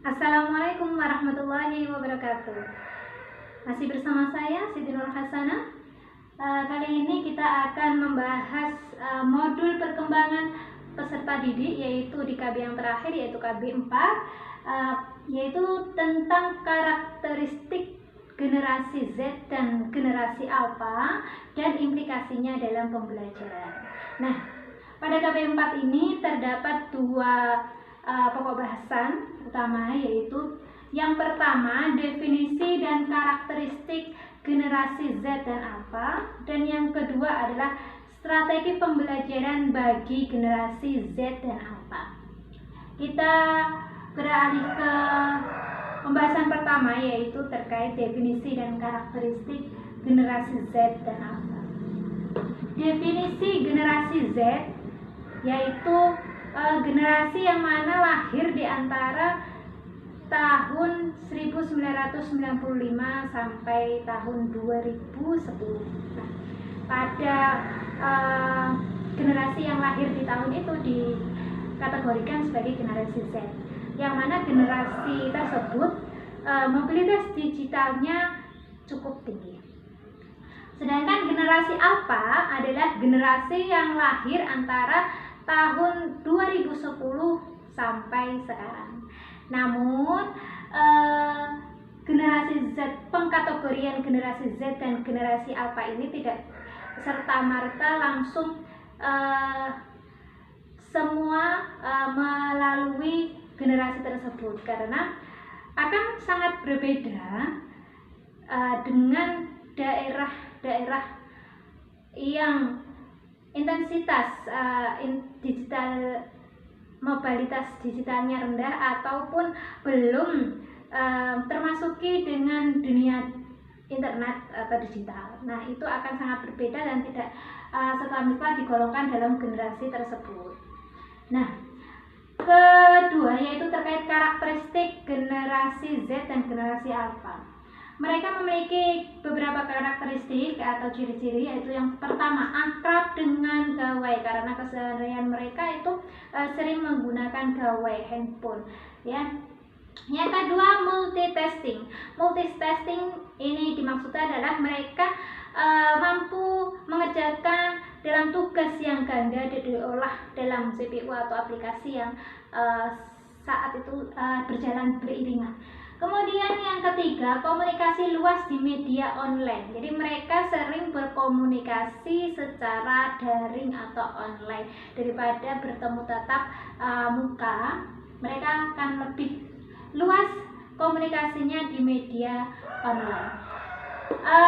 Assalamualaikum warahmatullahi wabarakatuh. Masih bersama saya Siti Nur Hasanah. Kali ini kita akan membahas modul perkembangan peserta didik, yaitu di KB yang terakhir, yaitu KB 4, yaitu tentang karakteristik generasi Z dan generasi Alpha dan implikasinya dalam pembelajaran. Nah, pada KB 4 ini terdapat dua pokok bahasan utama, yaitu yang pertama definisi dan karakteristik generasi Z dan Alpha, dan yang kedua adalah strategi pembelajaran bagi generasi Z dan Alpha. Kita beralih ke pembahasan pertama, yaitu terkait definisi dan karakteristik generasi Z dan Alpha. Definisi generasi Z yaitu generasi yang mana lahir di antara tahun 1995 sampai tahun 2010. Nah, pada generasi yang lahir di tahun itu dikategorikan sebagai generasi Z, yang mana generasi tersebut mobilitas digitalnya cukup tinggi. Sedangkan generasi Alpha adalah generasi yang lahir antara tahun 2010 sampai sekarang. Namun generasi Z, pengkategorian generasi Z dan generasi Alpha ini tidak serta-merta langsung semua melalui generasi tersebut, karena akan sangat berbeda dengan daerah-daerah yang intensitas mobilitas digitalnya rendah ataupun belum termasuki dengan dunia internet atau digital. Nah, itu akan sangat berbeda dan tidak serta-merta digolongkan dalam generasi tersebut. Nah, kedua yaitu terkait karakteristik generasi Z dan generasi Alpha. Mereka memiliki beberapa karakteristik atau ciri-ciri, yaitu yang pertama akrab dengan gawai, karena keseharian mereka itu sering menggunakan gawai handphone, ya. Yang kedua multitasking. Multitasking ini dimaksudkan adalah mereka mampu mengerjakan dalam tugas yang ganda diolah dalam CPU atau aplikasi yang saat itu berjalan beriringan. Kemudian yang ketiga, komunikasi luas di media online. Jadi mereka sering berkomunikasi secara daring atau online daripada bertemu tatap muka. Mereka akan lebih luas komunikasinya di media online.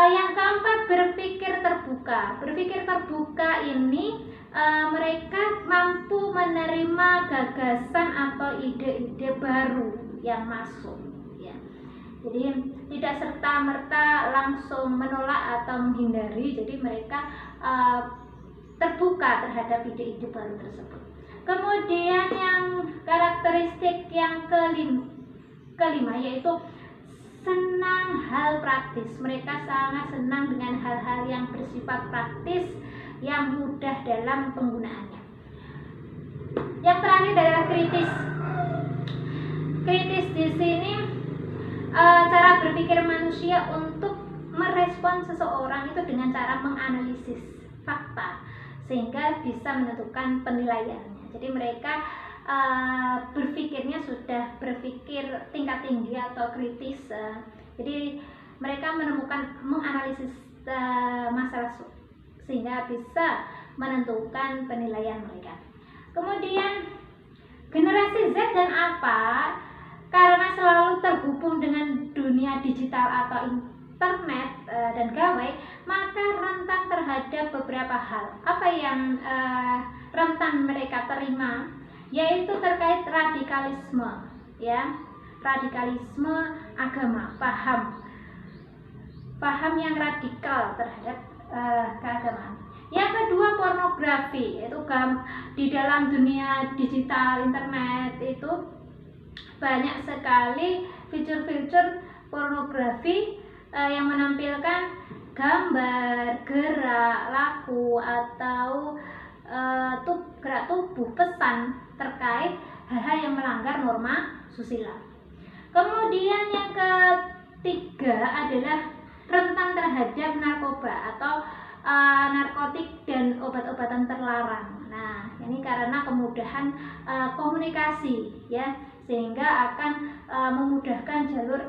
Yang keempat, berpikir terbuka. Berpikir terbuka ini mereka mampu menerima gagasan atau ide-ide baru yang masuk. Jadi tidak serta-merta langsung menolak atau menghindari, jadi mereka terbuka terhadap ide-ide baru tersebut. Kemudian yang karakteristik yang kelima yaitu senang hal praktis. Mereka sangat senang dengan hal-hal yang bersifat praktis, yang mudah dalam penggunaannya. Yang terakhir adalah kritis. Kritis di sini cara berpikir manusia untuk merespon seseorang itu dengan cara menganalisis fakta sehingga bisa menentukan penilaiannya. Jadi mereka berpikirnya sudah berpikir tingkat tinggi atau kritis. Jadi mereka menganalisis masalah sehingga bisa menentukan penilaian mereka. Kemudian generasi Z dan Alpha karena selalu terhubung dengan dunia digital atau internet dan gawai, maka rentan terhadap beberapa hal. Apa yang rentan mereka terima? Yaitu terkait radikalisme, ya, radikalisme agama, paham yang radikal terhadap keagamaan. Yang kedua, pornografi, yaitu di dalam dunia digital internet itu banyak sekali fitur-fitur pornografi yang menampilkan gambar, gerak, laku atau gerak tubuh, pesan terkait hal-hal yang melanggar norma susila. Kemudian yang ketiga adalah rentan terhadap narkoba atau narkotik dan obat-obatan terlarang. Nah, ini karena kemudahan komunikasi ya, sehingga akan memudahkan jalur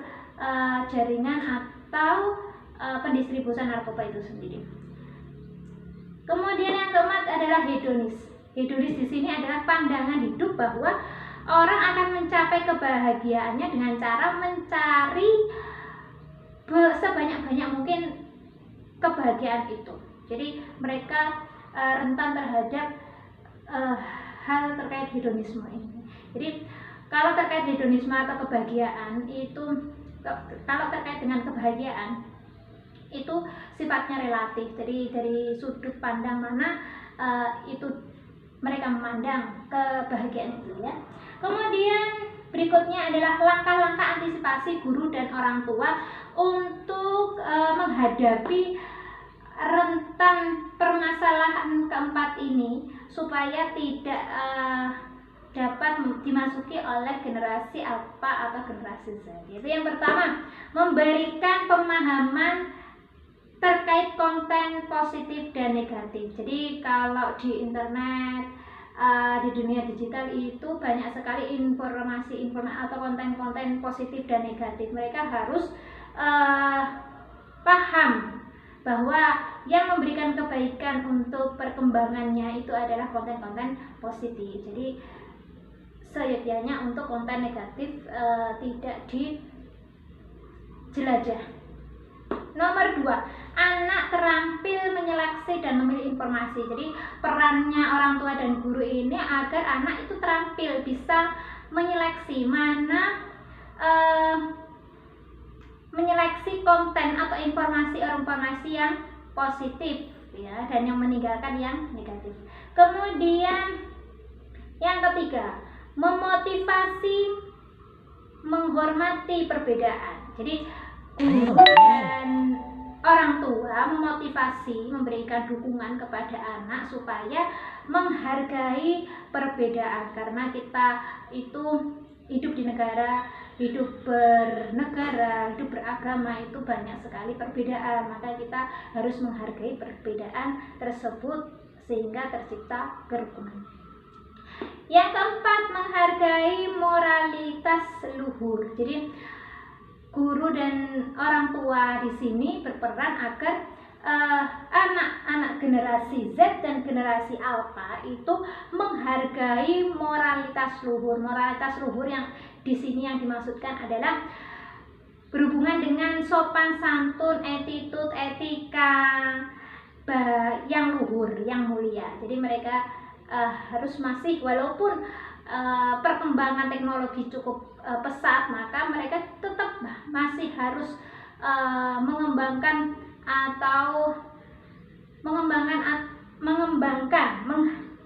jaringan atau pendistribusian narkoba itu sendiri. Kemudian yang keempat adalah hedonis. Hedonis di sini adalah pandangan hidup bahwa orang akan mencapai kebahagiaannya dengan cara mencari sebanyak-banyak mungkin kebahagiaan itu. Jadi mereka rentan terhadap hal terkait hedonisme ini. Jadi kalau terkait hedonisme atau kebahagiaan itu, kalau terkait dengan kebahagiaan itu sifatnya relatif. Jadi dari sudut pandang mana itu mereka memandang kebahagiaan itu ya. Kemudian berikutnya adalah langkah-langkah antisipasi guru dan orang tua untuk menghadapi rentan permasalahan keempat ini supaya tidak dapat dimasuki oleh generasi alpha atau generasi Z. Itu yang pertama, memberikan pemahaman terkait konten positif dan negatif. Jadi kalau di internet, di dunia digital itu banyak sekali informasi atau konten-konten positif dan negatif. Mereka harus paham bahwa yang memberikan kebaikan untuk perkembangannya itu adalah konten-konten positif. Jadi seyogyanya untuk konten negatif tidak dijelajah. Nomor 2, anak terampil menyeleksi dan memilih informasi. Jadi perannya orang tua dan guru ini agar anak itu terampil bisa menyeleksi menyeleksi konten atau informasi yang positif ya, dan yang meninggalkan yang negatif. Kemudian yang ketiga, memotivasi menghormati perbedaan. Jadi guru dan orang tua memotivasi, memberikan dukungan kepada anak supaya menghargai perbedaan, karena kita itu hidup di negara, hidup bernegara, hidup beragama itu banyak sekali perbedaan, maka kita harus menghargai perbedaan tersebut sehingga tercipta kerukunan. Yang keempat, menghargai moralitas luhur. Jadi guru dan orang tua di sini berperan agar anak-anak generasi Z dan generasi Alpha itu menghargai moralitas luhur. Moralitas luhur yang di sini yang dimaksudkan adalah berhubungan dengan sopan santun, attitude, etika yang luhur, yang mulia. Jadi mereka harus masih, walaupun perkembangan teknologi cukup pesat, maka mereka tetap masih harus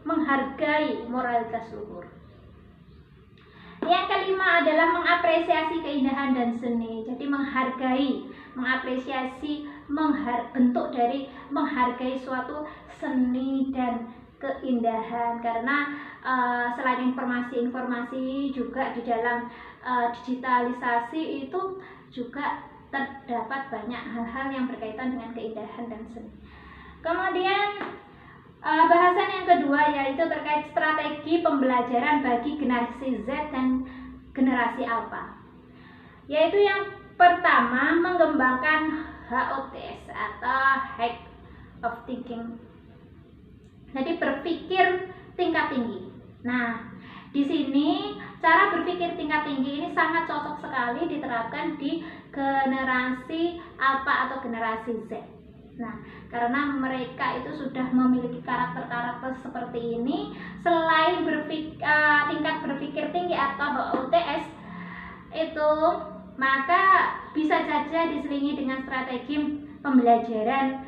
menghargai moralitas luhur. Yang kelima adalah mengapresiasi keindahan dan seni. Jadi mengapresiasi bentuk dari menghargai suatu seni dan keindahan, karena selain informasi juga di dalam digitalisasi itu juga terdapat banyak hal-hal yang berkaitan dengan keindahan dan seni. Kemudian bahasan yang kedua yaitu terkait strategi pembelajaran bagi generasi Z dan generasi Alpha. Yaitu yang pertama, mengembangkan HOTS atau Height of Thinking. Jadi berpikir tingkat tinggi. Nah, di sini cara berpikir tingkat tinggi ini sangat cocok sekali diterapkan di generasi Alpha atau generasi Z. Nah, karena mereka itu sudah memiliki karakter-karakter seperti ini, selain tingkat berpikir tinggi atau HOTS itu, maka bisa saja diselingi dengan strategi pembelajaran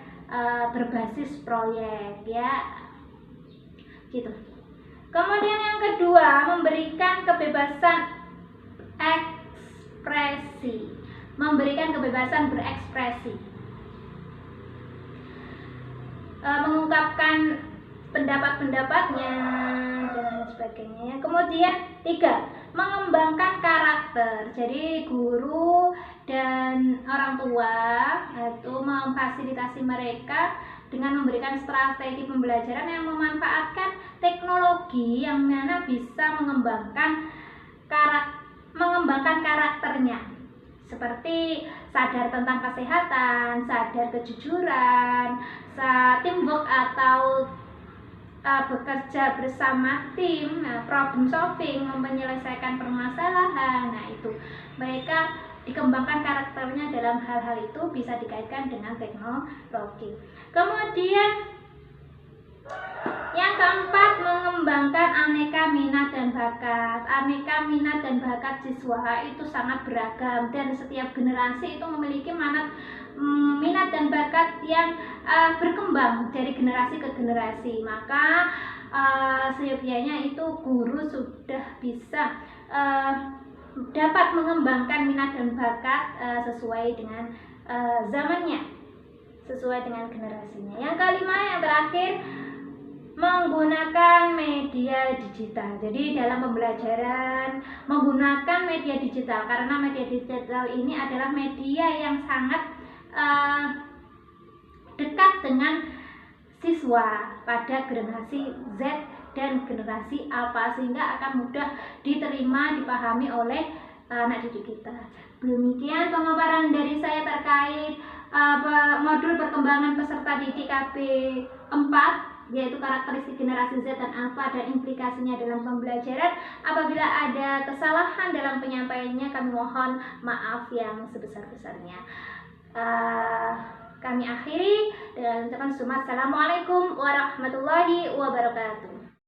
berbasis proyek ya, gitu. Kemudian yang kedua, memberikan kebebasan ekspresi, memberikan kebebasan berekspresi, mengungkapkan pendapat-pendapatnya dan sebagainya. Kemudian 3, mengembangkan karakter. Jadi guru dan orang tua itu memfasilitasi mereka dengan memberikan strategi pembelajaran yang memanfaatkan teknologi yang mana bisa mengembangkan karakternya, seperti sadar tentang kesehatan, sadar kejujuran, teamwork atau bekerja bersama tim, problem solving, menyelesaikan permasalahan. Nah, itu mereka dikembangkan karakternya dalam hal-hal itu bisa dikaitkan dengan teknologi. Kemudian yang keempat, mengembangkan aneka minat dan bakat. Aneka minat dan bakat siswa itu sangat beragam dan setiap generasi itu memiliki minat dan bakat yang berkembang dari generasi ke generasi. Maka seyogyanya itu guru sudah bisa dapat mengembangkan minat dan bakat sesuai dengan zamannya, sesuai dengan generasinya. Yang kelima, yang terakhir, menggunakan media digital. Jadi dalam pembelajaran menggunakan media digital, karena media digital ini adalah media yang sangat dekat dengan siswa pada generasi Z dan generasi Alpha, sehingga akan mudah diterima, dipahami oleh anak didik kita. Demikian pemaparan dari saya terkait modul perkembangan peserta didik KB 4, yaitu karakteristik generasi Z dan Alpha dan implikasinya dalam pembelajaran. Apabila ada kesalahan dalam penyampaiannya, kami mohon maaf yang sebesar-besarnya. Kami akhiri dengan ucapan Assalamualaikum warahmatullahi wabarakatuh.